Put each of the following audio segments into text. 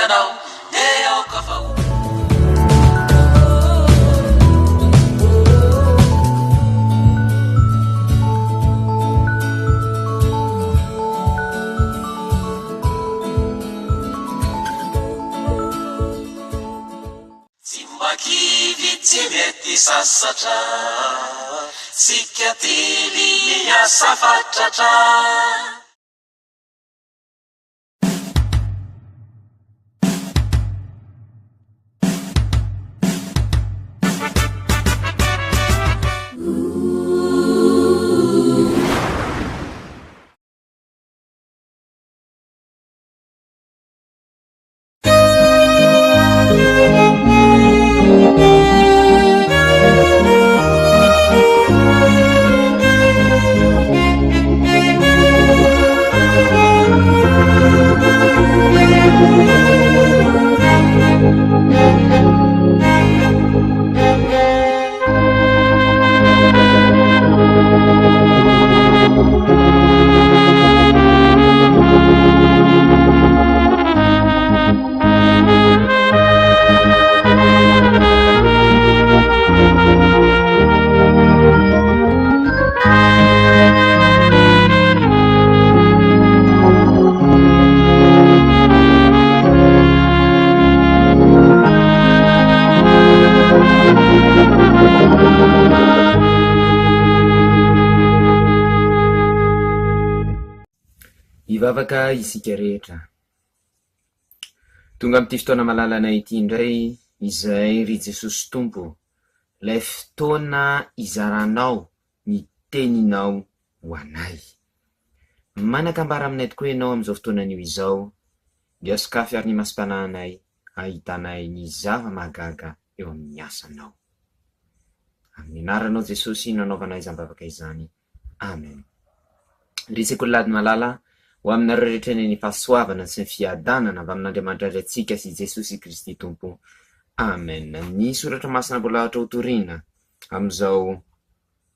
ianao de aoka fao tsy makivy tsy mety sasatra tsika tily asa fatratra ivavaka isika rehetra tonga amity fotoana malalanay ity indray izay ry Jesosy Tompo lay fotoana izaranao ny teninao ho anay manakambara aminay tokoa ianao am'izao fotoanan'io izao dia sokafy ary ny masom-panahinay ahitanay ny zava mahagaga eo amin'ny asanao amin'ny anaranao Jesosy nanaovanay izany vavaka izany amen. Riseko lady malala ho aminareo rehetra ny fahasoavana sy ny fiadanana avy amin'Andriamanitra ry antsika sy Jesosy Kristy Tompo amen. Ny soratra masina mbola ohatra ho torina am'izao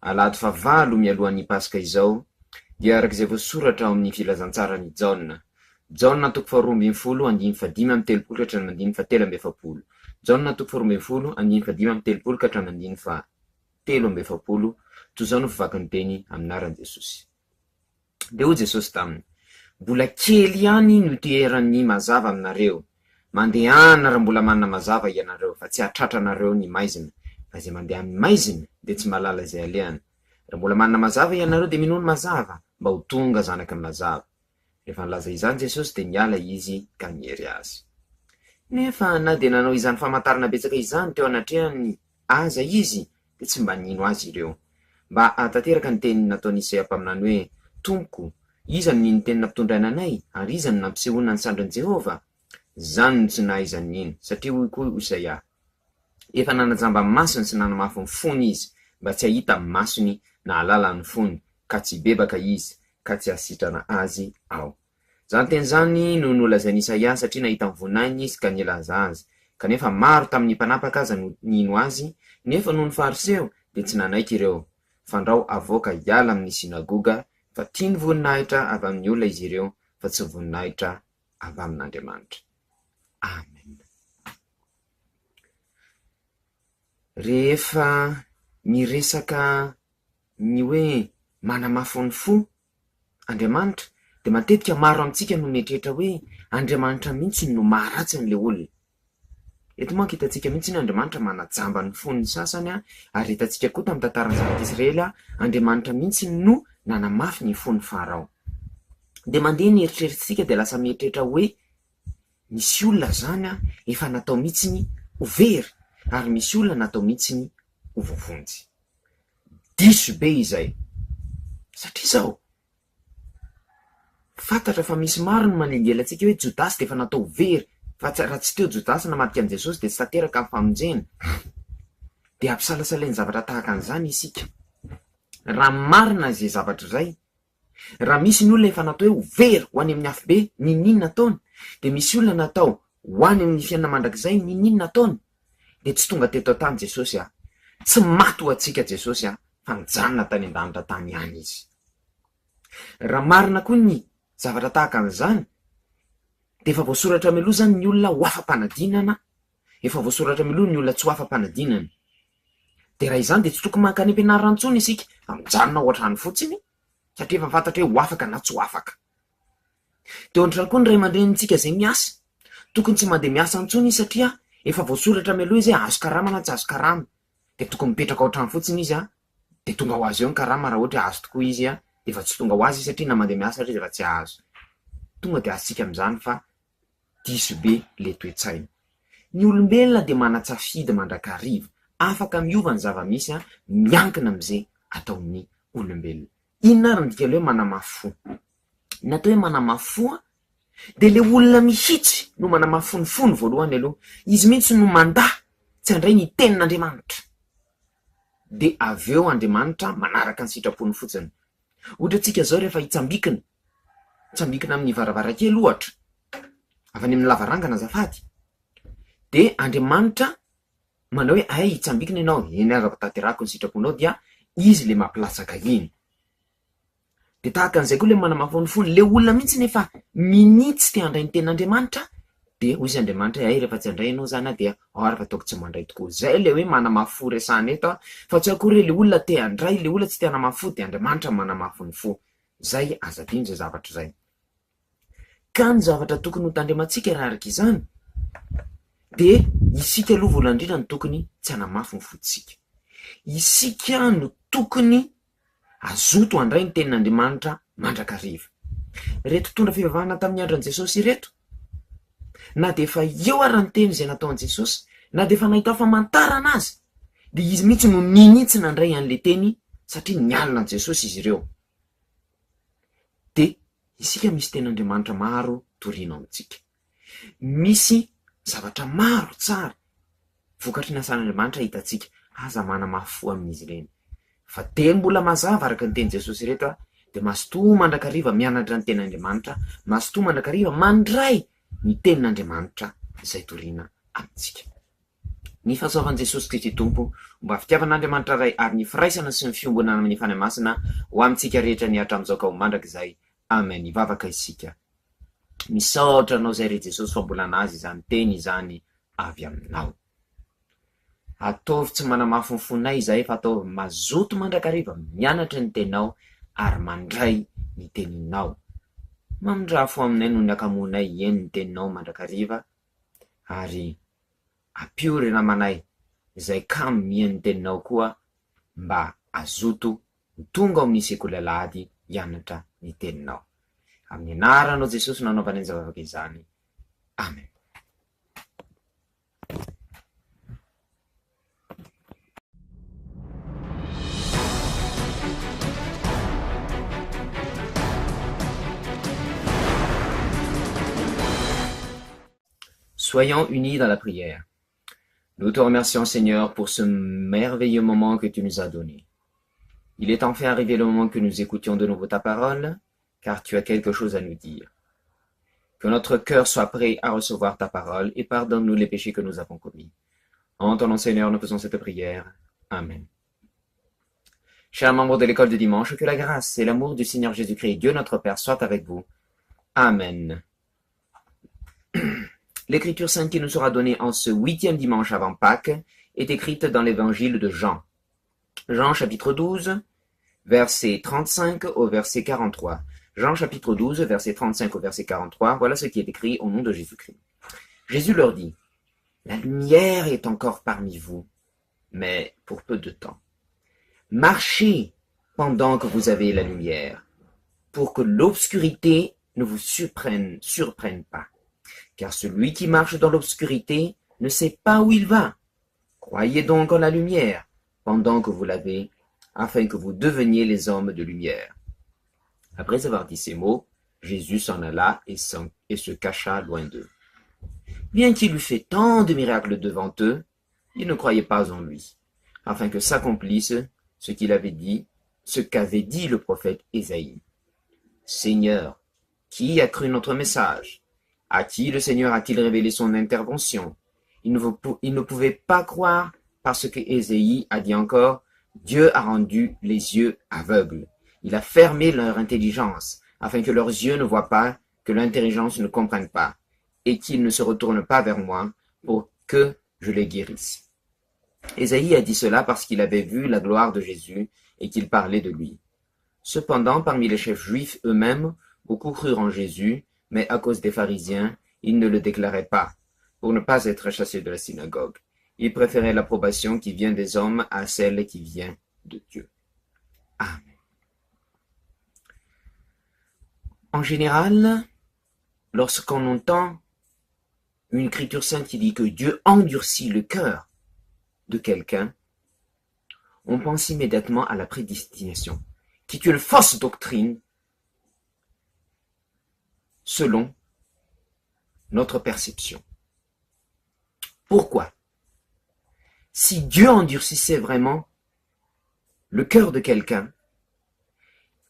alahady fahavalo mialohan'ny Pasika izao dia arak'izay voasoratra ao amin'ny filazantsarany Jaona. Jaona toko faharoa ambin'ny folo andiny fadimy amby telopolo ka hatramin'ny andiny fatelo amby efapolo. Jaona toko faharoa ambin'ny folo andiny fadimy amby telopolo ka hatramin'ny andiny fatelo amby efapolo. Toy izao no fivakan'ny teny amin'anaran'i Jesosy. Dia hoy Jesosy taminy: mbola kely ihany no itoeran'ny mazava aminareo. Mandehana raha mbola manana mazava ianareo fa tsy hatratranareo ny maizina. Fa izay mandeha amin'ny maizina dia tsy mahalala izay alehany. Raha mbola manana mazava ianareo dia minono mazava mba ho tonga zanaka ny mazava. Rehefa nilaza izany Jesosy dia niala izy ka niery azy. Nefa na dia nanao izany famantarana betsaka izany teo anatrehany aza izy dia tsy mba nino azy ireo. Mba hatateraka ny teny nataony Isaia mpaminany hoe: Tompoko, iza no nino teny nampitondraina anay ary iza no nampisehoana ny sandrin'i Jehova? Zany no tsy nahaizany nino, satria hoy koa Isaia: efa nanajamba amin'ny masony sy nanamafy ny fony izy mba tsy hahita amin'ny masony na halala ny fony, ka tsy bebaka izy ka tsy hasitrana azy ao. Zany teny zany no nolazainy Isaia satria nahita vonainy izy ka nilaza azy. Kanefa maro tamin'ny mpanapaka aza no nino azy, nefa noho ny fariseo dia tsy nanaiky ireo. Fandrao avoaka hiala amin'ny sinagoga, fa tiany voninahitra avy amin'ny olona izy ireo, fa tsy voninahitra avy amin'Andriamanitra. Amen. Rehefa miresaka ny hoe manamafy ny fo Andriamanitra, dia matetika maro amintsika no mieritreritra hoe Andriamanitra mihitsy no maharatsy an'ilay olona. Eto manko hitantsika mihitsy ny Andriamanitra manajamba ny fon'ny sasany, ary hitantsika koa tamin'ny tantaran'ny zanak'Israely Andriamanitra mihitsy no nanamafy ny fon'ny Farao. Dia mandeha ny eritreretintsika dia lasa mieritreritra hoe misy olona zany efa natao mihitsy ho very, ary misy olona natao mihitsy ho vovonjy. Diso be izay, satria zao fantatra fa misy maro no manelingely antsika hoe Jodasy dia efa natao ho very, fa raha tsy teo Jodasy namadika an' Jesosy dia tsy tanteraka amin'ny famonjena. Dia ampisalasalainy zavatra tahaka an'izany isika. Raha marina izay zavatra izay, raha misy ny olona efa natao hoe ho very ho any amin'ny afo be, ninona ataony? Dia misy olona natao ho any amin'ny fiainana mandrakizay, ninona ataony? Dia tsy tonga teto tany Jesosy tsy maty ho antsika Jesosy fa nijanona tany an-danitra tany ihany izy. Raha marina koa ny zavatra tahaka an'izany, de efa voasoratra mialoha zany ny olona ho afa-panadinana, efa voasoratra mialoha ny olona tsy ho afa-panadinana. De raha izany de tsy tokony mankany am-pianarana intsony isika fa mijanona ao an-trano fotsiny satria efa fantatra hoe ho afaka na tsy ho afaka. De ohatrany koa ny ray aman-drenintsika zay miasa, tokony tsy mandeha miasa intsony izy satria efa voasoratra mialoha izy hoe azo karama na tsy azo karama, de tokony mipetraka ao an-trano fotsiny izy de tonga ho azy eo ny karama raha ohatra azo tokoa izy de efa tsy tonga ho azy satria na mandeha miasa izy efa tsy azo. Tonga de azontsika am'izany fa diso be le toe-tsaina. Ny olombelona de manan-tsafidy mandrakariva, afaka miova ny zava-misy miankina am'izay ataon'ny olombelona. Inona ary ndika le hoe manamafy fo? Natao hoe manamafy fo de le olona mihitsy no manamafy fonofony voalohany aloha, izy mihitsy no mandahy tsy handray ny tenin'Andriamanitra. De avy eo Andriamanitra manaraka ny sitrapony fotsiny. Ohatra tsika zao rehefa tsambikina amin'ny varavarakely ohatra, avy any amin'ny lavarangana azafady, de Andriamanitra manao hoe ay itsambikina ianao, eny azako tanterako ny sitraponao dia izy le mampilatsaka iny. De tahaka an'izay koa le manamafonofony le olona mihitsy nefa minitsy te handray ny tenin'Andriamanitra, de hoy izy Andriamanitra ay rehefa tsy handray ianao zany dia ary fa taoko tsy mandray tokoa. Zay le hoe manamafy fo resahana eto fa tsy akory le olona te handray, le olona tsy te hanamafy fo de Andriamanitra manamafy ny fo. Zay azadino zay zavatra zay. Ka ny zavatra tokony ho tandremantsika raha araka izany de isika aloha voalohany indrindra no tokony tsy hanamafy ny fotsika. Isika no tokony azoto handray ny tenin'Andriamanitra mandrakariva. Reto tondra fivavahana tamin'ny andron'i Jesosy reto, na de efa eo ary ny teny izay nataon'i Jesosy, na de efa nahita famantarana azy, de izy mihitsy no ninitsy nandray an'le teny satria nialina an' Jesosy izy ireo. De isika misy tenin'Andriamanitra maro toriana amintsika. Misy zavatra maro tsara vokatry ny asan'Andriamanitra hitatsika, aza manamafy fo amin'izy ireny. Fa teny mbola mazava araka ny teny Jesosy reto de mazotoa mandrakariva mianatra ny tenin'Andriamanitra, mazotoa mandrakariva mandray ny tenin'Andriamanitra izay toriana amintsika. Ny fahasoavan'i Jesosy Kristy Tompo, mba fitiavan'Andriamanitra ray ary ny firaisana sy ny fiombonana amin'ny fanahy masina ho amintsika rehetra ny hatramin'izao ka ho mandrakizay. Amen. Ivavaka isika. Misaotra anao zay re Jesosy fa mbola nazy izany teny izany avy aminao. Ataovy tsy manamafy ny fonay izay fa ataovy mazoto mandrakariva mianatra ny tenao ary mandray ny teninao. Mamindra fo aminay no ny akamonay eny ny teninao mandrakariva ary ampio namanay izay kamo mihainy teninao koa mba azoto tonga amin'ny sekoly alahady hianatra ny teninao. Amin'ny anaranao Jesosy nanaovana ny zavavaka izany. Amen. Soyons unis dans la prière. Nous te remercions, Seigneur, pour ce merveilleux moment que tu nous as donné. Il est enfin arrivé le moment que nous écoutions de nouveau ta parole, car tu as quelque chose à nous dire. Que notre cœur soit prêt à recevoir ta parole et pardonne-nous les péchés que nous avons commis. En ton nom, Seigneur, nous faisons cette prière. Amen. Chers membres de l'école de dimanche, que la grâce et l'amour du Seigneur Jésus-Christ, Dieu notre Père, soient avec vous. Amen. L'écriture sainte qui nous sera donnée en ce 8e dimanche avant Pâques est écrite dans l'évangile de Jean. Jean chapitre 12, verset 35 au verset 43. Jean chapitre 12, verset 35 au verset 43, voilà ce qui est écrit au nom de Jésus-Christ. Jésus leur dit, « La lumière est encore parmi vous, mais pour peu de temps. Marchez pendant que vous avez la lumière, pour que l'obscurité ne vous surprenne pas. Car celui qui marche dans l'obscurité ne sait pas où il va. Croyez donc en la lumière, pendant que vous l'avez, afin que vous deveniez les hommes de lumière. » Après avoir dit ces mots, Jésus s'en alla et se cacha loin d'eux. Bien qu'il eût fait tant de miracles devant eux, ils ne croyaient pas en lui, afin que s'accomplisse ce qu'avait dit le prophète Ésaïe. « Seigneur, qui a cru notre message? À qui le Seigneur a-t-il révélé son intervention? Il ne pouvait pas croire parce que Ésaïe a dit encore, Dieu a rendu les yeux aveugles. Il a fermé leur intelligence, afin que leurs yeux ne voient pas, que l'intelligence ne comprenne pas. et qu'ils ne se retournent pas vers moi pour que je les guérisse. Ésaïe a dit cela parce qu'il avait vu la gloire de Jésus et qu'il parlait de lui. Cependant, parmi les chefs juifs eux-mêmes, beaucoup crurent en Jésus, mais à cause des pharisiens, ils ne le déclaraient pas, pour ne pas être chassés de la synagogue. Ils préféraient l'approbation qui vient des hommes à celle qui vient de Dieu. Amen. En général, lorsqu'on entend une écriture sainte qui dit que Dieu endurcit le cœur de quelqu'un, on pense immédiatement à la prédestination, qui est une fausse doctrine selon notre perception. Pourquoi? Si Dieu endurcissait vraiment le cœur de quelqu'un,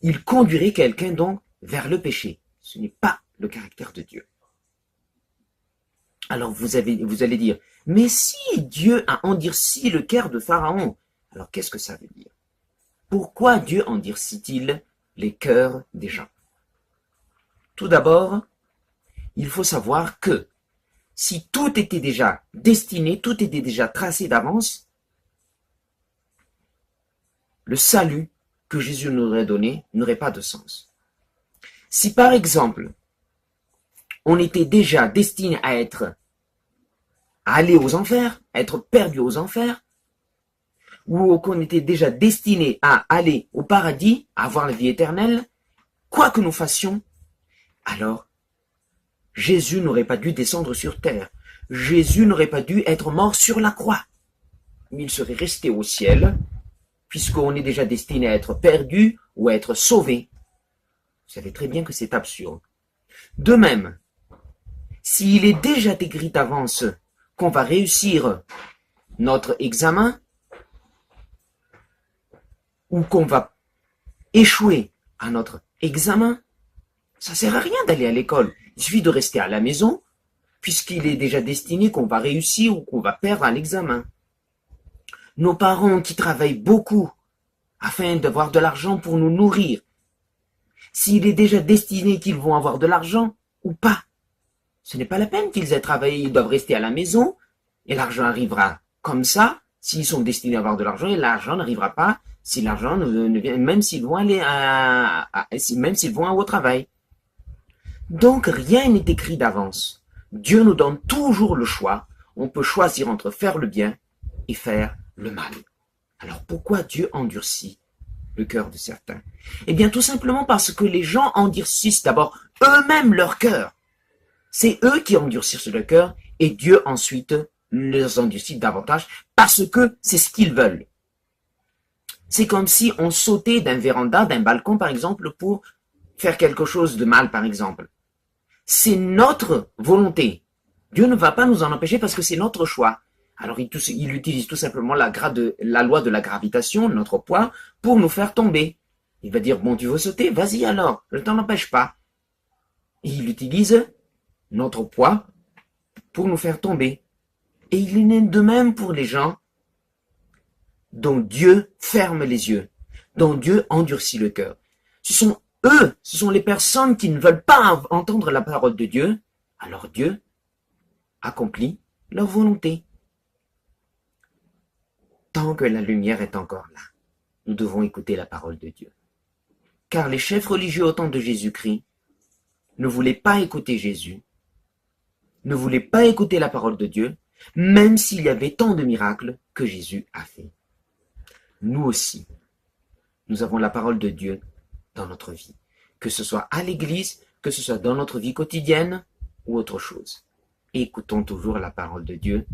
il conduirait quelqu'un donc vers le péché. Ce n'est pas le caractère de Dieu. Alors vous allez dire, mais si Dieu a endurci le cœur de Pharaon, alors qu'est-ce que ça veut dire? Pourquoi Dieu endurcit-il les cœurs des gens? Tout d'abord, il faut savoir que si tout était déjà destiné, tout était déjà tracé d'avance, le salut que Jésus nous aurait donné n'aurait pas de sens. Si par exemple, on était déjà destiné à aller aux enfers, à être perdu aux enfers, ou qu'on était déjà destiné à aller au paradis, à avoir la vie éternelle, quoi que nous fassions, alors Jésus n'aurait pas dû descendre sur terre. Jésus n'aurait pas dû être mort sur la croix. Il serait resté au ciel, puisqu'on est déjà destiné à être perdu ou à être sauvé. Vous savez très bien que c'est absurde. De même, s'il est déjà écrit d'avance qu'on va réussir notre examen, ou qu'on va échouer à notre examen, ça sert à rien d'aller à l'école. Il suffit de rester à la maison, puisqu'il est déjà destiné qu'on va réussir ou qu'on va perdre à l'examen. Nos parents qui travaillent beaucoup afin d'avoir de l'argent pour nous nourrir, s'il est déjà destiné qu'ils vont avoir de l'argent ou pas, ce n'est pas la peine qu'ils aient travaillé, ils doivent rester à la maison, et l'argent arrivera comme ça, s'ils sont destinés à avoir de l'argent, et l'argent n'arrivera pas si l'argent ne vient, même s'ils vont aller même s'ils vont au travail. Donc rien n'est écrit d'avance. Dieu nous donne toujours le choix. On peut choisir entre faire le bien et faire le mal. Alors pourquoi Dieu endurcit le cœur de certains? Eh bien tout simplement parce que les gens endurcissent d'abord eux-mêmes leur cœur. C'est eux qui endurcissent le cœur et Dieu ensuite les endurcit davantage parce que c'est ce qu'ils veulent. C'est comme si on sautait d'un véranda, d'un balcon par exemple, pour faire quelque chose de mal par exemple. C'est notre volonté. Dieu ne va pas nous en empêcher parce que c'est notre choix. Alors il utilise tout simplement la loi de la gravitation, notre poids, pour nous faire tomber. Il va dire, bon tu veux sauter, vas-y alors, je ne t'en empêche pas. Et il utilise notre poids pour nous faire tomber. Et il en est de même pour les gens dont Dieu ferme les yeux, dont Dieu endurcit le cœur. Ce sont les personnes qui ne veulent pas entendre la parole de Dieu, alors Dieu accomplit leur volonté. Tant que la lumière est encore là, nous devons écouter la parole de Dieu. Car les chefs religieux au temps de Jésus-Christ ne voulaient pas écouter Jésus, ne voulaient pas écouter la parole de Dieu, même s'il y avait tant de miracles que Jésus a fait. Nous aussi, nous avons la parole de Dieu dans notre vie, que ce soit à l'église, que ce soit dans notre vie quotidienne ou autre chose. Écoutons toujours la parole de Dieu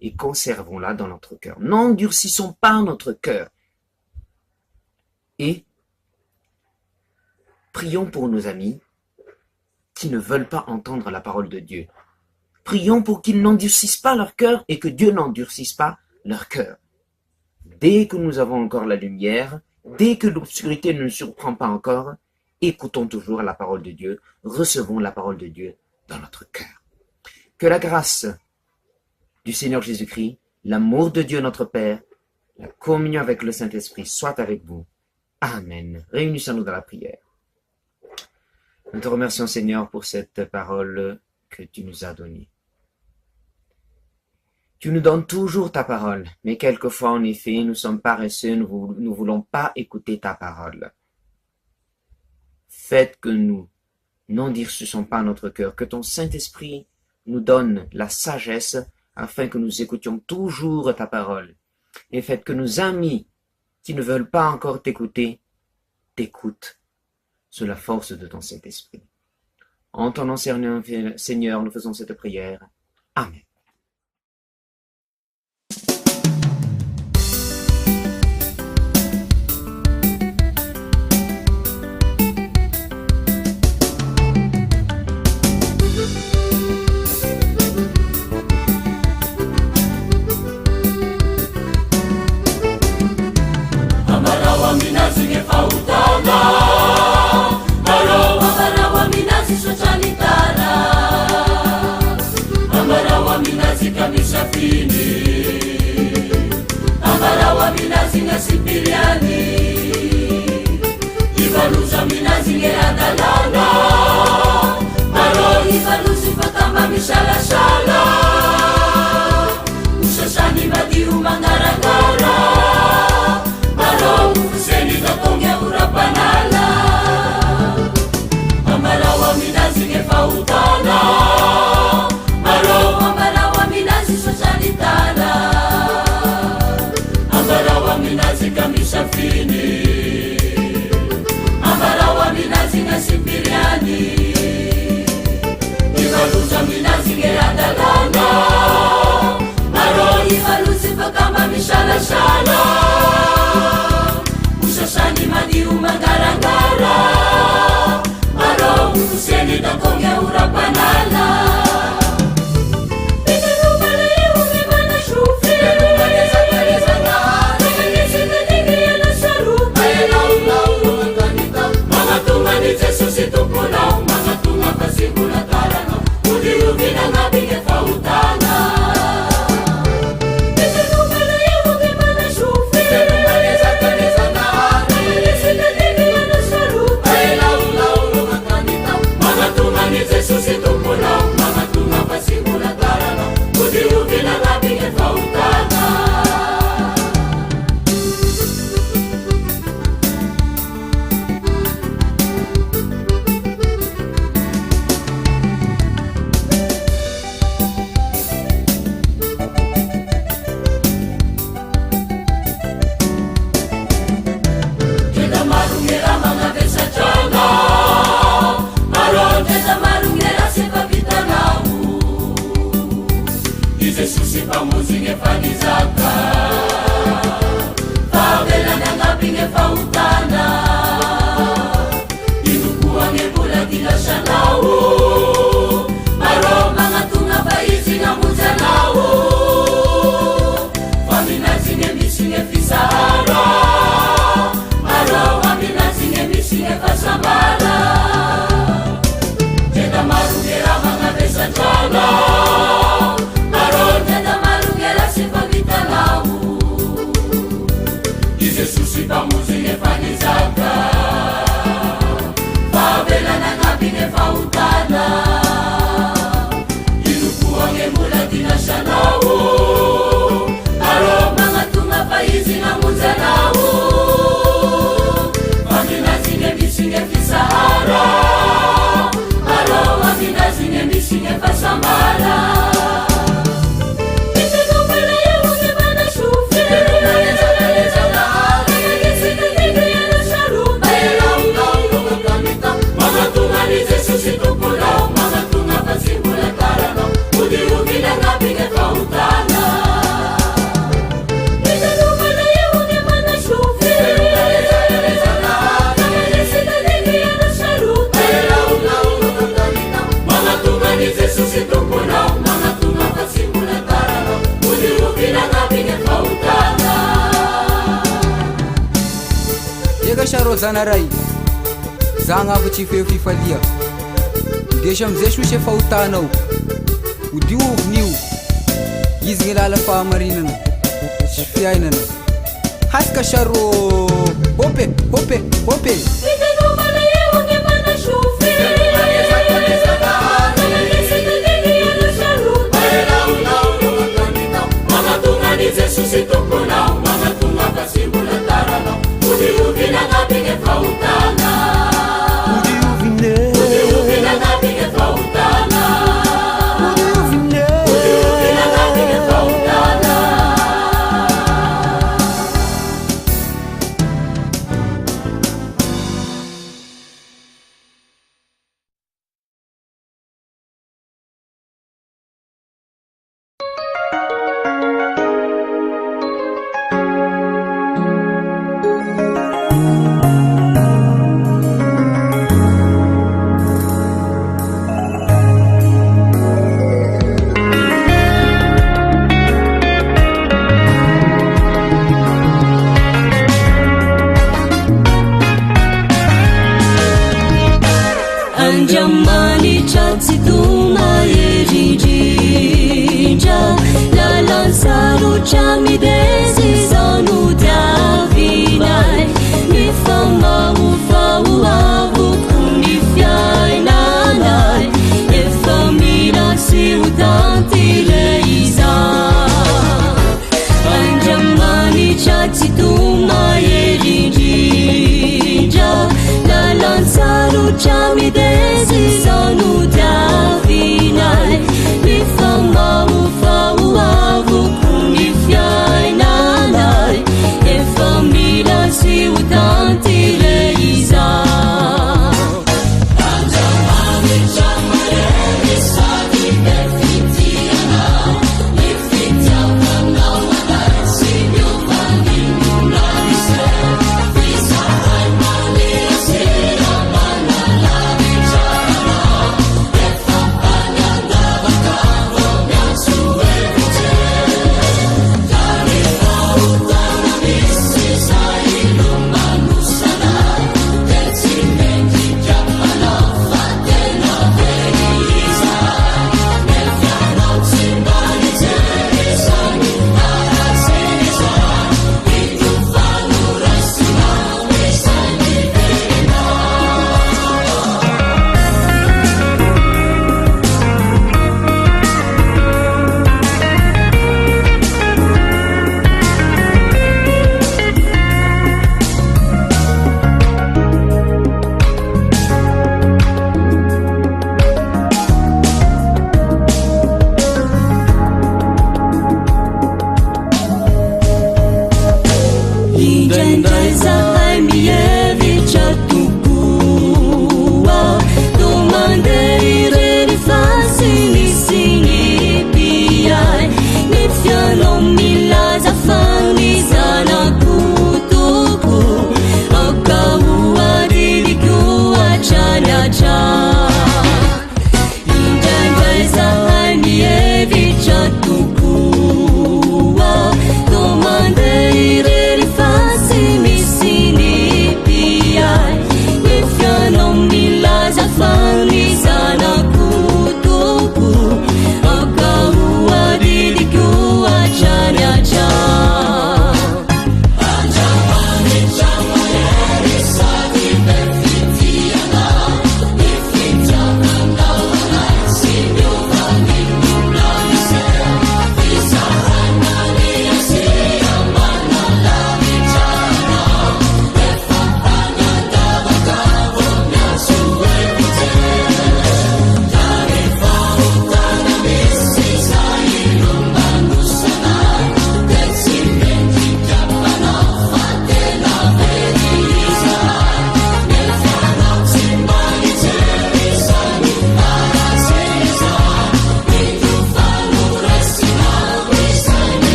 et conservons-la dans notre cœur. N'endurcissons pas notre cœur. Et prions pour nos amis qui ne veulent pas entendre la parole de Dieu. Prions pour qu'ils n'endurcissent pas leur cœur et que Dieu n'endurcisse pas leur cœur. Dès que nous avons encore la lumière, dès que l'obscurité ne nous surprend pas encore, écoutons toujours la parole de Dieu, recevons la parole de Dieu dans notre cœur. Que la grâce du Seigneur Jésus-Christ, l'amour de Dieu notre Père, la communion avec le Saint-Esprit soit avec vous. Amen. Réunissons-nous dans la prière. Nous te remercions Seigneur pour cette parole que tu nous as donné. Tu nous donnes toujours ta parole, mais quelquefois, en effet, nous sommes paresseux, nous ne voulons pas écouter ta parole. Faites que nous n'endurcissons pas notre cœur, que ton Saint-Esprit nous donne la sagesse afin que nous écoutions toujours ta parole. Et faites que nos amis qui ne veulent pas encore t'écouter, t'écoutent sous la force de ton Saint-Esprit. En ton nom, Seigneur, nous faisons cette prière. Amen. Ambarawa minazi nga sipiliani Ivaluza minazi nge adalana Maro ivaluzi pakamba mishala-shala Usasani madiu mangarangara Maro ufuseni kakonge urapanala Ambarawa minazi nge fautana Maro ambarawa minazi sosalitana Ambarawa minazi kamisha fini Ambarawa minazi nga sipiriani Ivaluza minazi nge adalana Maro ivaluzi pakamba mishala-shala Usasani madiu mangarangara Maro ufuseni kakonge urapanala Zanaray Zagna avy tsy feo fifalia Ndesy amizay sosy efa hotanao Odiovon'io Izy gny lala fahamarinana Sy fiainana Hasika saro Hope, hope, hope Ite no mana eo nge mana shufi Andriamanitra tsy tona eridrindra lalansarotra midesy izao no diavinay mifamaofao avoko ny fiainanay efa mila sy ho tanty ilay izay Andriamanitra tsy tona eridrindra lalansarotra midesy izao no diavinay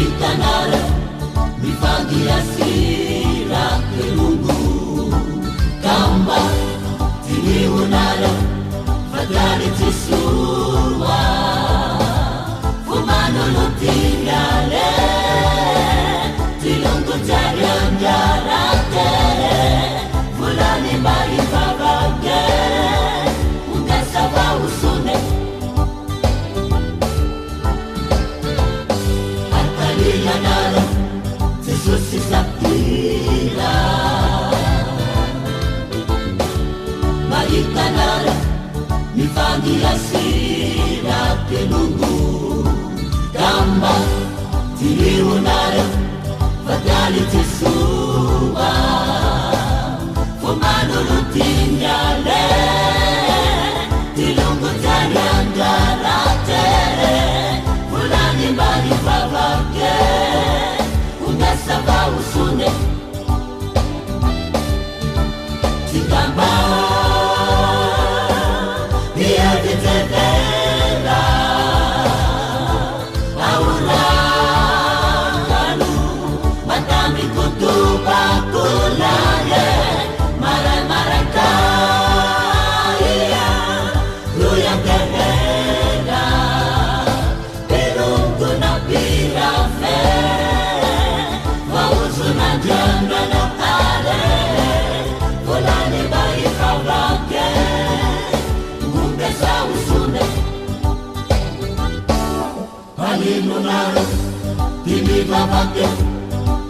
Maritanara mifangiasira kelungu kamba tiniunara fatali tisua fumano lutingale tilungu jarianjarate fulani bari babage ungasaba usune atalianara tisusi sapira Maritanara mifangiasira kelungu kamba tiniunara fatali tisua fumano lutingale tilungu jarianjarate fulani bari babage ungasaba usune tikamba biatetela aulanganu matami kutuba kulaye marai kaya luyang kehela pilungku na pirafe wausuna janda na ale fulani bayi kawake umbesa usune halinunaro timi babake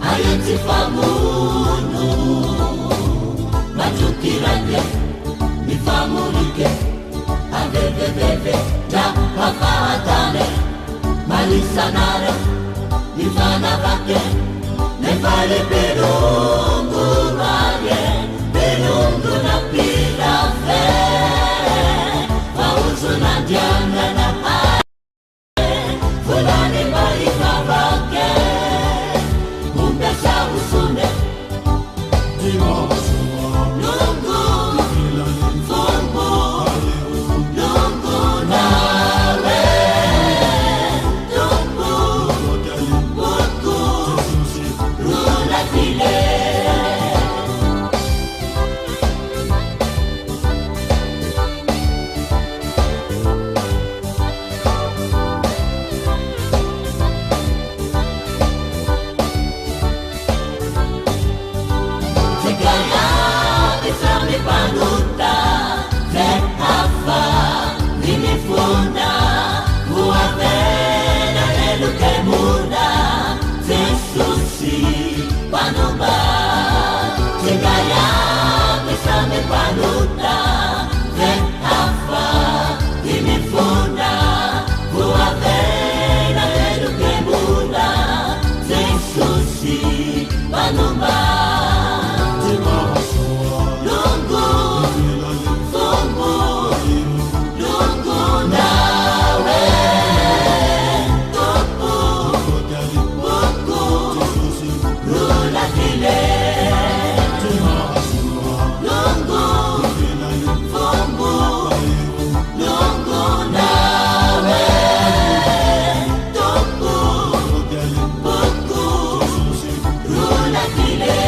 ayeti famunu majukirake nifamulike aveveveve ja pafatane malisanara nifana vake nefale pelungu maye pelungu na pirafe wausuna janga na ale fulani bari babake umbesa usune lungu fungu lungu nawe lungu buku rula kile segala bisa dipanuta Zekafa nimefunda kuwapenda lelu kemuna Zesusi panuba segala bisa dipanuta Zekafa nimefunda kuwapenda lelu kemuna Zesusi panuba lungu fungu lungu nawe tupu buku rula kile lungu fungu lungu nawe tupu buku rula kile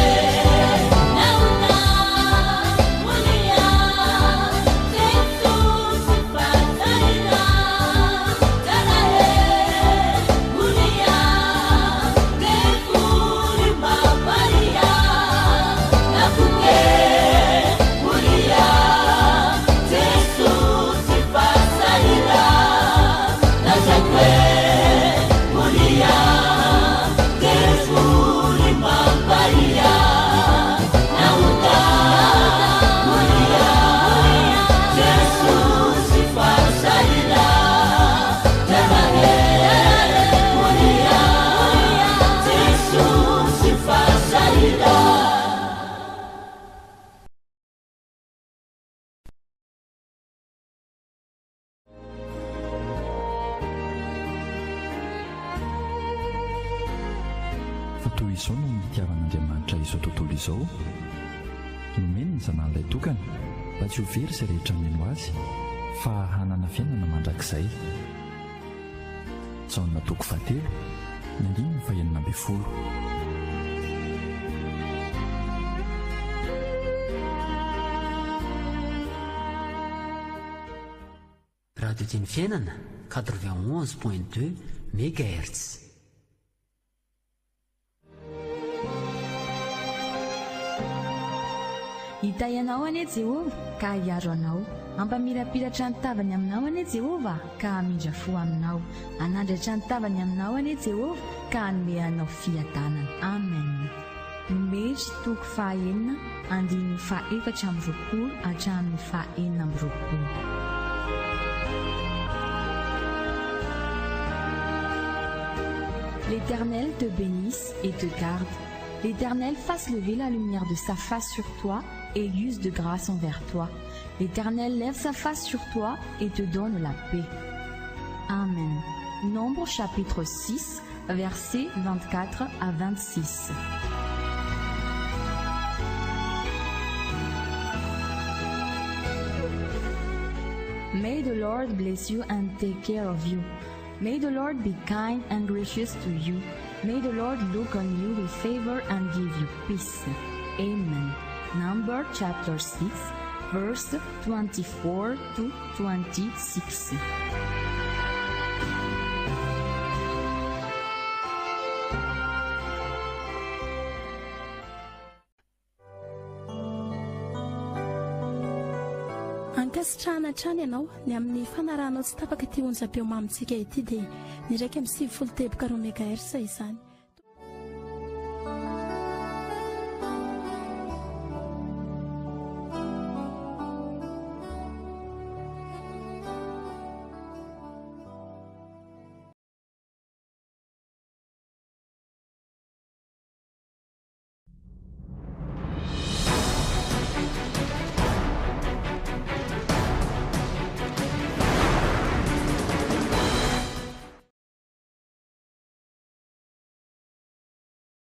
toy izao no nitiavan'Andriamanitra izao tontolo izao nomeny ny zanan'ilay tokana mba tsy ho very izay rehetra mino azy fa hanana fiainana mandrakizay. Jaona toko 7 ny 5 radio tiany fiainana 91.2 mégahertz. hita ianao anie Jehova ka hiaro anao, ampamirapiratra ny tavany aminao anie Jehova ka hamindra fo aminao, anandratra ny tavany aminao anie Jehova ka hanome anao fiadanana. Amen. Numeri toko 9 andininy 4 hatramin'ny 9. L'Éternel te bénisse et te garde. L'Éternel fasse lever la lumière de sa face sur toi et use de grâce envers toi. L'Éternel lève sa face sur toi et te donne la paix. Amen. Nombre chapitre 6, versets 24 à 26. May the Lord bless you and take care of you. May the Lord be kind and gracious to you. May the Lord look on you with favor and give you peace. Amen. Number chapter 6, verse 24 to 26. Ankasitrahana trany ianao ny amin'ny fanarahanao tsy tapaka ty onjam-peo mamintsika ity dia ny raika amin'ny 70 teboka roa mégahertz izany.